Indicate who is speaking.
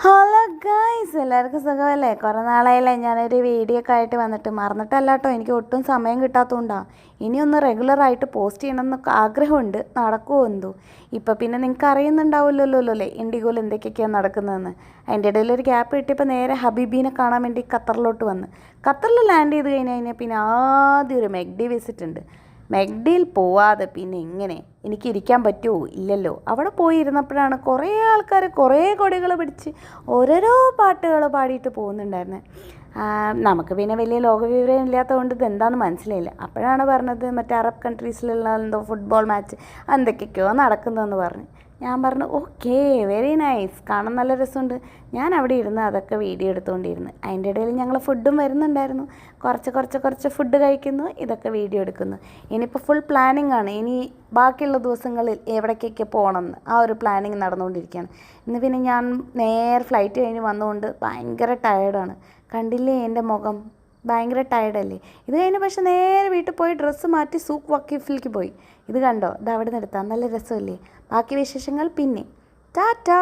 Speaker 1: Hello guys, എല്ലാവർക്കും സുഖമല്ലേ? കുറേ നാളായില്ലേ ഞാനൊരു വീഡിയോ ഒക്കെ ആയിട്ട് വന്നിട്ട്. മറന്നിട്ടല്ല കേട്ടോ, എനിക്ക് ഒട്ടും സമയം കിട്ടാത്തതുകൊണ്ടാണ്. ഇനിയൊന്ന് റെഗുലറായിട്ട് പോസ്റ്റ് ചെയ്യണമെന്നൊക്കെ ആഗ്രഹമുണ്ട്, നടക്കുമോ എന്തോ. ഇപ്പം പിന്നെ നിങ്ങൾക്ക് അറിയുന്നുണ്ടാവില്ലല്ലോ അല്ലേ ഇൻഡിഗോയിൽ എന്തൊക്കെയൊക്കെയാണ് നടക്കുന്നതെന്ന്. അതിൻ്റെ ഇടയിൽ ഒരു ഗ്യാപ്പ് കിട്ടിയപ്പോൾ നേരെ ഹബീബീനെ കാണാൻ വേണ്ടി ഖത്തറിലോട്ട് വന്ന്. ഖത്തറിൽ ലാൻഡ് ചെയ്ത് കഴിഞ്ഞാൽ പിന്നെ ആദ്യം ഒരു മെഗ്ഡി വിസിറ്റ് ഉണ്ട്. മെഗ്ഡിയിൽ പോവാതെ പിന്നെ എങ്ങനെ എനിക്കിരിക്കാൻ പറ്റുമോ? ഇല്ലല്ലോ. അവിടെ പോയി ഇരുന്നപ്പോഴാണ് കുറേ ആൾക്കാർ കുറേ കൊടികൾ പിടിച്ച് ഓരോരോ പാട്ടുകൾ പാടിയിട്ട് പോകുന്നുണ്ടായിരുന്നത്. നമുക്ക് പിന്നെ വലിയ ലോകവിവരം ഇല്ലാത്തതുകൊണ്ട് ഇത് എന്താണെന്ന് മനസ്സിലായില്ല. അപ്പോഴാണ് പറഞ്ഞത് മറ്റേ അറബ് കൺട്രീസിലുള്ള എന്തോ ഫുട്ബോൾ മാച്ച് എന്തൊക്കെയൊക്കെയോ നടക്കുന്നതെന്ന് പറഞ്ഞു. ഞാൻ പറഞ്ഞു ഓക്കേ, വെരി നൈസ്, കാണാൻ നല്ല രസമുണ്ട്. ഞാൻ അവിടെ ഇരുന്ന് അതൊക്കെ വീഡിയോ എടുത്തുകൊണ്ടിരുന്നു. അതിൻ്റെ ഇടയിൽ ഞങ്ങൾ ഫുഡും വരുന്നുണ്ടായിരുന്നു. കുറച്ച് ഫുഡ് കഴിക്കുന്നു, ഇതൊക്കെ വീഡിയോ എടുക്കുന്നു. ഇനിയിപ്പോൾ ഫുൾ പ്ലാനിങ് ആണ്. ഇനി ബാക്കിയുള്ള ദിവസങ്ങളിൽ എവിടേക്കൊക്കെ പോകണമെന്ന് ആ ഒരു പ്ലാനിങ് നടന്നുകൊണ്ടിരിക്കുകയാണ്. ഇന്ന് പിന്നെ ഞാൻ നേരെ ഫ്ലൈറ്റ് കഴിഞ്ഞ് വന്നുകൊണ്ട് ഭയങ്കര ടയേർഡാണ്. കണ്ടില്ലേ എൻ്റെ മുഖം? ഭയങ്കര ടയർഡല്ലേ. ഇത് കഴിഞ്ഞ് പക്ഷെ നേരെ വീട്ടിൽ പോയി ഡ്രസ്സ് മാറ്റി സൂക്ക് വക്കീഫിലേക്ക് പോയി. ഇത് കണ്ടോ? ഇത് അവിടെ നിന്ന് എടുത്താൽ നല്ല രസമല്ലേ. ബാക്കി വിശേഷങ്ങൾ പിന്നെ. ടാറ്റാ.